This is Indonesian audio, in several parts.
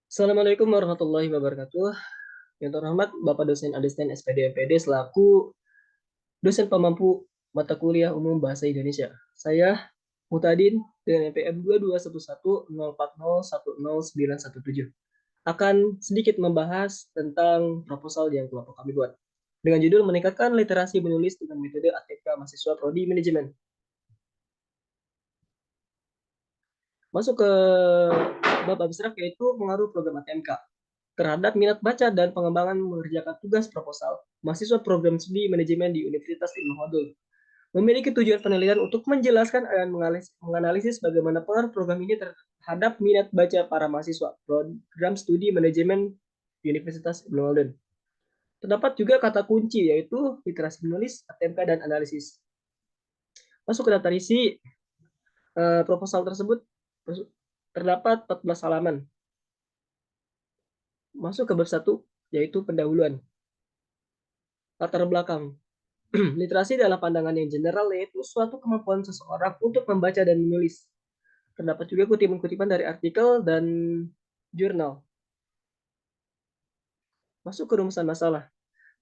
Assalamualaikum warahmatullahi wabarakatuh. Yang terhormat Bapak dosen Adestin SPD MPD selaku dosen pemampu mata kuliah umum bahasa Indonesia. Saya Mutadin dengan NPM 2211040109117 akan sedikit membahas tentang proposal yang kelompok kami buat dengan judul meningkatkan literasi menulis dengan metode ATK mahasiswa prodi manajemen. Masuk ke bab abstrak yaitu pengaruh program ATMK terhadap minat baca dan pengembangan mengerjakan tugas proposal mahasiswa program studi manajemen di Universitas Ibnu Khaldun. Memiliki tujuan penelitian untuk menjelaskan dan menganalisis bagaimana pengaruh program ini terhadap minat baca para mahasiswa program studi manajemen di Universitas Ibnu Khaldun. Terdapat juga kata kunci yaitu literasi menulis, ATMK, dan analisis. Masuk ke daftar isi proposal tersebut terdapat 14 halaman. Masuk ke bab 1 yaitu pendahuluan. Latar belakang. Literasi dalam pandangan yang general yaitu suatu kemampuan seseorang untuk membaca dan menulis. Terdapat juga kutipan-kutipan dari artikel dan jurnal. Masuk ke rumusan masalah.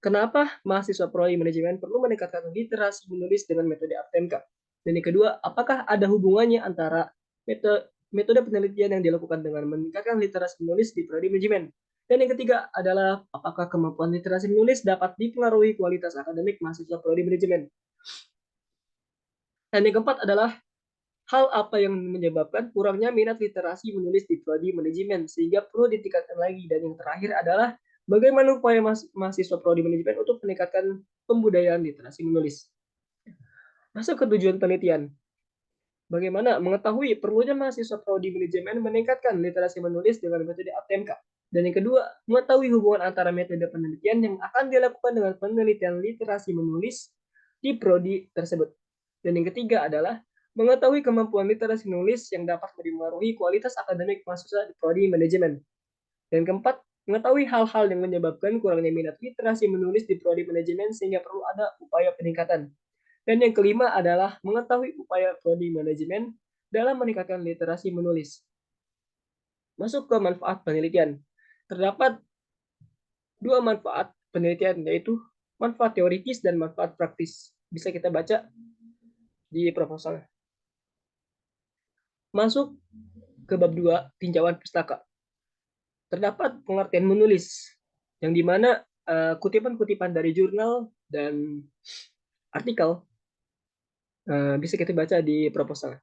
Kenapa mahasiswa prodi manajemen perlu meningkatkan literasi menulis dengan metode ATMK? Dan yang kedua, apakah ada hubungannya antara metode penelitian yang dilakukan dengan meningkatkan literasi menulis di prodi manajemen? Dan yang ketiga adalah apakah kemampuan literasi menulis dapat dipengaruhi kualitas akademik mahasiswa prodi manajemen? Dan yang keempat adalah hal apa yang menyebabkan kurangnya minat literasi menulis di prodi manajemen sehingga perlu ditingkatkan lagi. Dan yang terakhir adalah bagaimana upaya mahasiswa prodi manajemen untuk meningkatkan pembudayaan literasi menulis. Masuk ke tujuan penelitian. Bagaimana mengetahui perlunya mahasiswa prodi manajemen meningkatkan literasi menulis dengan metode ATMK. Dan yang kedua, mengetahui hubungan antara metode penelitian yang akan dilakukan dengan penelitian literasi menulis di prodi tersebut. Dan yang ketiga adalah mengetahui kemampuan literasi menulis yang dapat mempengaruhi kualitas akademik mahasiswa di prodi manajemen. Dan keempat, mengetahui hal-hal yang menyebabkan kurangnya minat literasi menulis di prodi manajemen sehingga perlu ada upaya peningkatan. Dan yang kelima adalah mengetahui upaya prodi manajemen dalam meningkatkan literasi menulis. Masuk ke manfaat penelitian. Terdapat dua manfaat penelitian, yaitu manfaat teoritis dan manfaat praktis. Bisa kita baca di proposal. Masuk ke bab 2, tinjauan pustaka. Terdapat pengertian menulis, yang dimana kutipan-kutipan dari jurnal dan artikel bisa kita baca di proposal.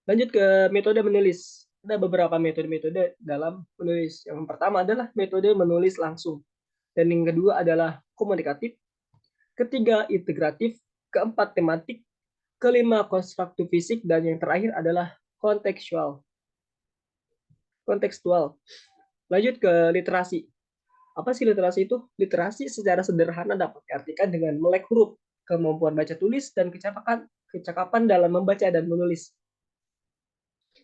Lanjut ke metode menulis. Ada beberapa metode-metode dalam menulis. Yang pertama adalah metode menulis langsung. Dan yang kedua adalah komunikatif. Ketiga, integratif. Keempat, tematik. Kelima, konstruktif fisik. Dan yang terakhir adalah kontekstual. Lanjut ke literasi. Apa sih literasi itu? Literasi secara sederhana dapat diartikan dengan melek huruf, kemampuan baca tulis, dan kecakapan dalam membaca dan menulis.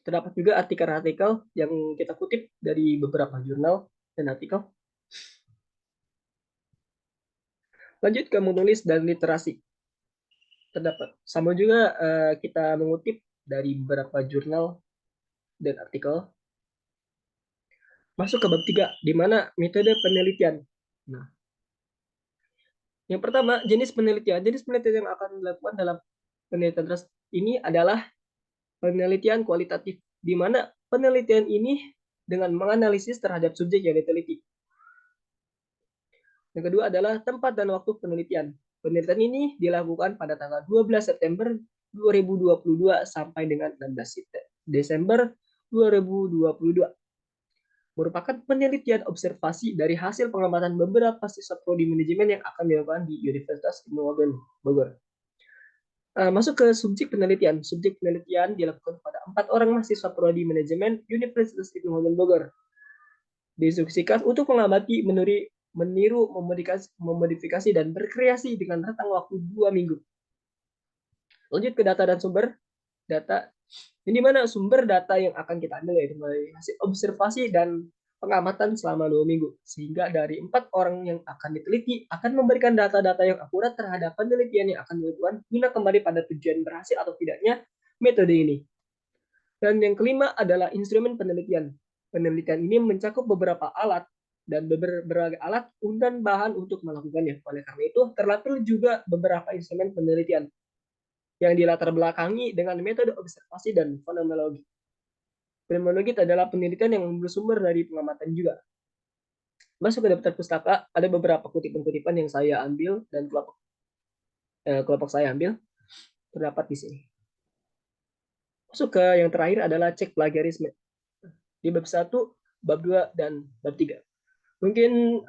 Terdapat juga artikel-artikel yang kita kutip dari beberapa jurnal dan artikel. Lanjut ke menulis dan literasi. Terdapat sama juga kita mengutip dari beberapa jurnal dan artikel. Masuk ke bab 3, di mana metode penelitian. Nah, yang pertama, jenis penelitian. Jenis penelitian yang akan dilakukan dalam penelitian ini adalah penelitian kualitatif, di mana penelitian ini dengan menganalisis terhadap subjek yang diteliti. Yang kedua adalah tempat dan waktu penelitian. Penelitian ini dilakukan pada tanggal 12 September 2022 sampai dengan 16 Desember 2022. Merupakan penelitian observasi dari hasil pengamatan beberapa siswa prodi manajemen yang akan dilakukan di Universitas Ibnu Khaldun, Bogor. Masuk ke subjek penelitian. Subjek penelitian dilakukan pada 4 orang mahasiswa prodi manajemen Universitas Ibnu Khaldun, Bogor. Diinstruksikan untuk mengamati, meniru, memodifikasi, dan berkreasi dengan rentang waktu 2 minggu. Lanjut ke data dan sumber. Data, ini mana sumber data yang akan kita ambil yaitu melalui hasil observasi dan pengamatan selama 2 minggu. Sehingga dari 4 orang yang akan diteliti akan memberikan data-data yang akurat terhadap penelitian yang akan dilakukan guna kembali pada tujuan berhasil atau tidaknya metode ini. Dan yang kelima adalah instrumen penelitian. Penelitian ini mencakup beberapa alat dan berbagai alat dan bahan untuk melakukannya. Oleh karena itu, terlampir juga beberapa instrumen penelitian yang dilatar belakangi dengan metode observasi dan fenomenologi. Fenomenologi adalah penelitian yang bersumber dari pengamatan juga. Masuk ke daftar pustaka, ada beberapa kutipan-kutipan yang saya ambil dan kelompok saya ambil terdapat di sini. Masuk ke yang terakhir adalah cek plagiarisme. Di bab 1, bab 2, dan bab 3. Mungkin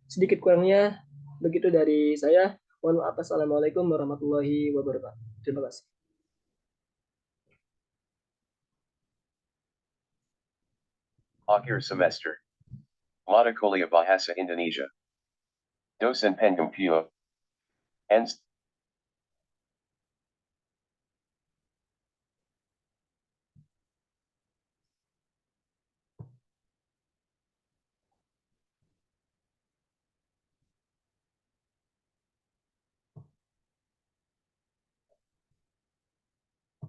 sedikit kurangnya begitu dari saya. Mohon maaf. Assalamualaikum warahmatullahi wabarakatuh. Terima kasih. Akhir semester. Mata Kuliah Bahasa Indonesia. Dosen Pengumpuo. Ens